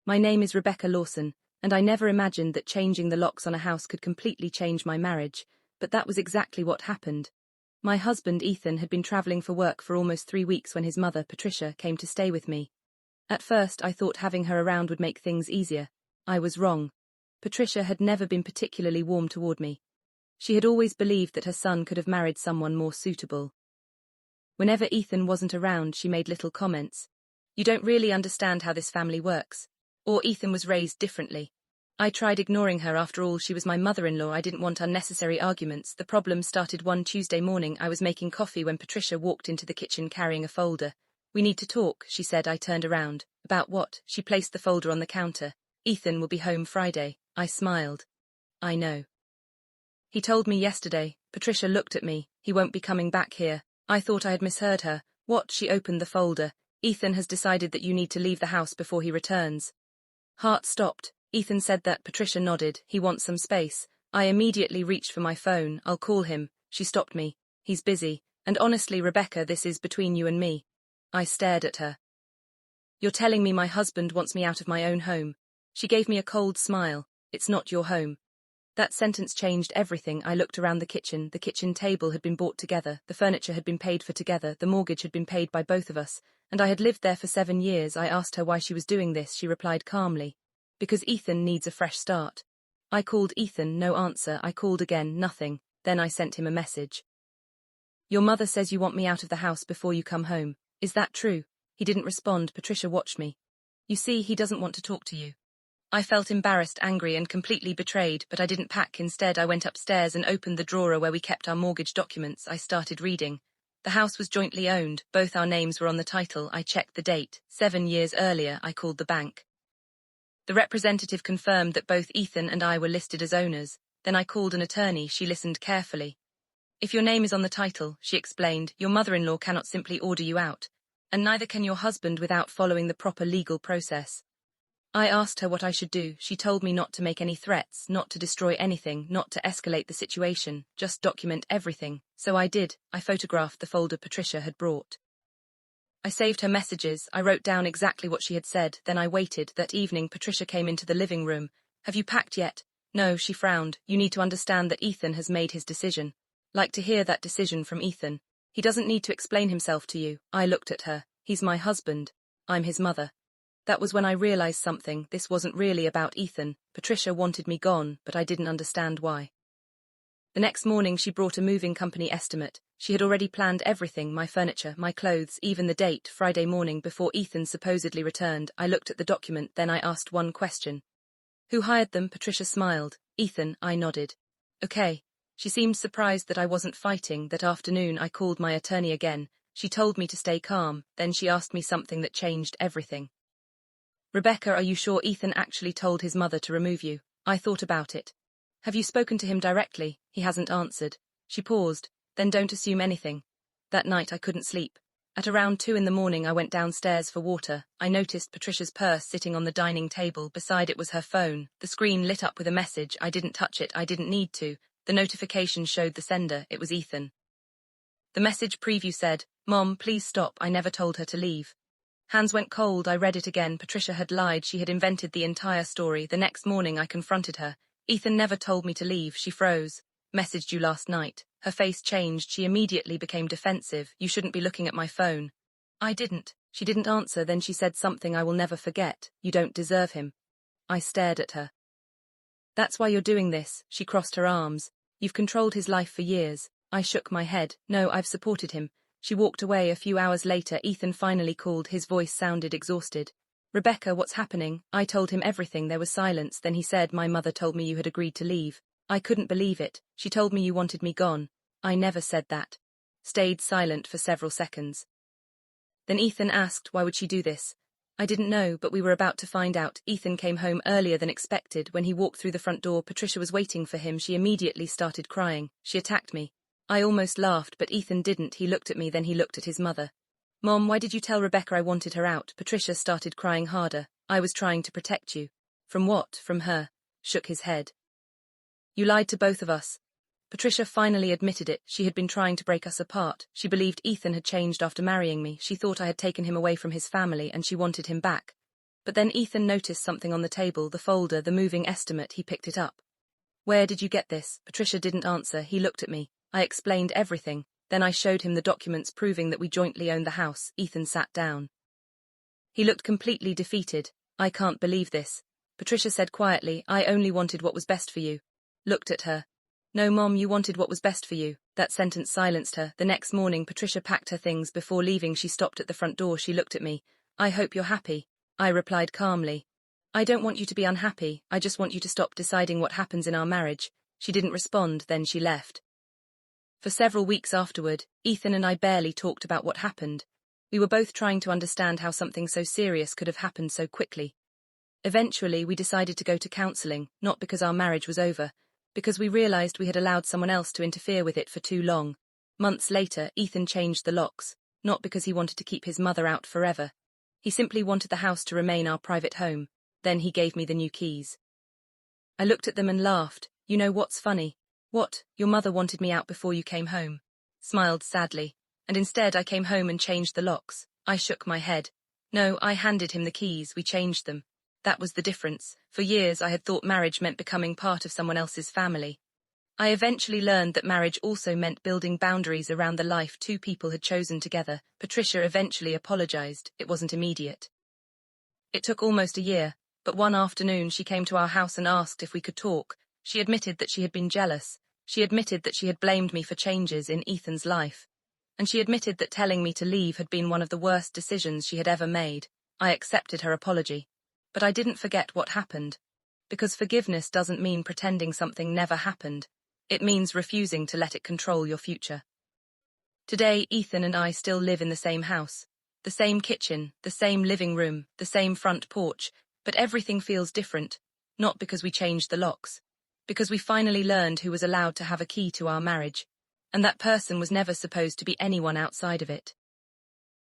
My name is Rebecca Lawson, and I never imagined that changing the locks on a house could completely change my marriage, but that was exactly what happened. My husband, Ethan, had been traveling for work for almost 3 weeks when his mother, Patricia, came to stay with me. At first, I thought having her around would make things easier. I was wrong. Patricia had never been particularly warm toward me. She had always believed that her son could have married someone more suitable. Whenever Ethan wasn't around, she made little comments. "You don't really understand how this family works." Or Ethan was raised differently. I tried ignoring her. After all, she was my mother-in-law. I didn't want unnecessary arguments. The problem started one Tuesday morning. I was making coffee when Patricia walked into the kitchen carrying a folder. "We need to talk," she said. I turned around. "About what?" She placed the folder on the counter. "Ethan will be home Friday." I smiled. "I know. He told me yesterday." Patricia looked at me. "He won't be coming back here." I thought I had misheard her. "What?" She opened the folder. "Ethan has decided that you need to leave the house before he returns." Heart stopped. Ethan said that. Patricia nodded. "He wants some space." I immediately reached for my phone. "I'll call him." She stopped me. "He's busy. And honestly, Rebecca, this is between you and me." I stared at her. "You're telling me my husband wants me out of my own home?" She gave me a cold smile. "It's not your home." That sentence changed everything. I looked around the kitchen. The kitchen table had been bought together. The furniture had been paid for together. The mortgage had been paid by both of us. And I had lived there for 7 years. I asked her why she was doing this. She replied calmly, "Because Ethan needs a fresh start." I called Ethan, no answer. I called again, nothing. Then I sent him a message. "Your mother says you want me out of the house before you come home. Is that true?" He didn't respond. Patricia watched me. "You see, he doesn't want to talk to you." I felt embarrassed, angry, and completely betrayed, but I didn't pack. Instead, I went upstairs and opened the drawer where we kept our mortgage documents. I started reading. The house was jointly owned. Both our names were on the title. I checked the date. 7 years earlier. I called the bank. The representative confirmed that both Ethan and I were listed as owners. Then I called an attorney. She listened carefully. "If your name is on the title," she explained, "your mother-in-law cannot simply order you out. And neither can your husband without following the proper legal process." I asked her what I should do. She told me not to make any threats, not to destroy anything, not to escalate the situation, just document everything. So I did. I photographed the folder Patricia had brought. I saved her messages. I wrote down exactly what she had said. Then I waited. That evening, Patricia came into the living room. "Have you packed yet?" "No," she frowned. "You need to understand that Ethan has made his decision." "Like to hear that decision from Ethan." "He doesn't need to explain himself to you." I looked at her. "He's my husband. I'm his mother." That was when I realized something. This wasn't really about Ethan. Patricia wanted me gone, but I didn't understand why. The next morning, she brought a moving company estimate. She had already planned everything, my furniture, my clothes, even the date, Friday morning before Ethan supposedly returned. I looked at the document, then I asked one question. "Who hired them?" Patricia smiled. "Ethan." I nodded. "Okay." She seemed surprised that I wasn't fighting. That afternoon, I called my attorney again. She told me to stay calm. Then she asked me something that changed everything. "Rebecca, are you sure Ethan actually told his mother to remove you?" I thought about it. "Have you spoken to him directly?" "He hasn't answered." She paused. "Then don't assume anything." That night I couldn't sleep. At around 2 in the morning I went downstairs for water. I noticed Patricia's purse sitting on the dining table. Beside it was her phone. The screen lit up with a message. I didn't touch it. I didn't need to. The notification showed the sender. It was Ethan. The message preview said, "Mom, please stop. I never told her to leave." Hands went cold. I read it again. Patricia had lied. She had invented the entire story. The next morning I confronted her. "Ethan never told me to leave." She froze. "Messaged you last night." Her face changed. She immediately became defensive. "You shouldn't be looking at my phone." "I didn't." She didn't answer. Then she said something I will never forget. "You don't deserve him." I stared at her. "That's why you're doing this." She crossed her arms. "You've controlled his life for years." I shook my head. "No, I've supported him." She walked away. A few hours later, Ethan finally called. His voice sounded exhausted. "Rebecca, what's happening?" I told him everything. There was silence. Then he said, "My mother told me you had agreed to leave." I couldn't believe it. "She told me you wanted me gone." I never said that. Stayed silent for several seconds. Then Ethan asked, "Why would she do this?" I didn't know, but we were about to find out. Ethan came home earlier than expected. When he walked through the front door, Patricia was waiting for him. She immediately started crying. She attacked me. I almost laughed, but Ethan didn't. He looked at me, then he looked at his mother. "Mom, why did you tell Rebecca I wanted her out?" Patricia started crying harder. "I was trying to protect you." "From what?" "From her." Shook his head. "You lied to both of us." Patricia finally admitted it. She had been trying to break us apart. She believed Ethan had changed after marrying me. She thought I had taken him away from his family and she wanted him back. But then Ethan noticed something on the table, the folder, the moving estimate. He picked it up. "Where did you get this?" Patricia didn't answer. He looked at me. I explained everything. Then I showed him the documents proving that we jointly owned the house. Ethan sat down. He looked completely defeated. "I can't believe this." Patricia said quietly, "I only wanted what was best for you." Looked at her. "No, Mom, you wanted what was best for you." That sentence silenced her. The next morning, Patricia packed her things. Before leaving, she stopped at the front door. She looked at me. "I hope you're happy." I replied calmly. "I don't want you to be unhappy. I just want you to stop deciding what happens in our marriage." She didn't respond, then she left. For several weeks afterward, Ethan and I barely talked about what happened. We were both trying to understand how something so serious could have happened so quickly. Eventually, we decided to go to counseling, not because our marriage was over, because we realized we had allowed someone else to interfere with it for too long. Months later, Ethan changed the locks, not because he wanted to keep his mother out forever. He simply wanted the house to remain our private home. Then he gave me the new keys. I looked at them and laughed. "You know what's funny?" "What? Your mother wanted me out before you came home." Smiled sadly. "And instead I came home and changed the locks." I shook my head. "No, I handed him the keys. We changed them. That was the difference. For years I had thought marriage meant becoming part of someone else's family. I eventually learned that marriage also meant building boundaries around the life two people had chosen together." Patricia eventually apologized. It wasn't immediate. It took almost a year, but one afternoon she came to our house and asked if we could talk. She admitted that she had been jealous. She admitted that she had blamed me for changes in Ethan's life. And she admitted that telling me to leave had been one of the worst decisions she had ever made. I accepted her apology. But I didn't forget what happened. Because forgiveness doesn't mean pretending something never happened. It means refusing to let it control your future. Today, Ethan and I still live in the same house. The same kitchen, the same living room, the same front porch, but everything feels different. Not because we changed the locks. Because we finally learned who was allowed to have a key to our marriage. And that person was never supposed to be anyone outside of it.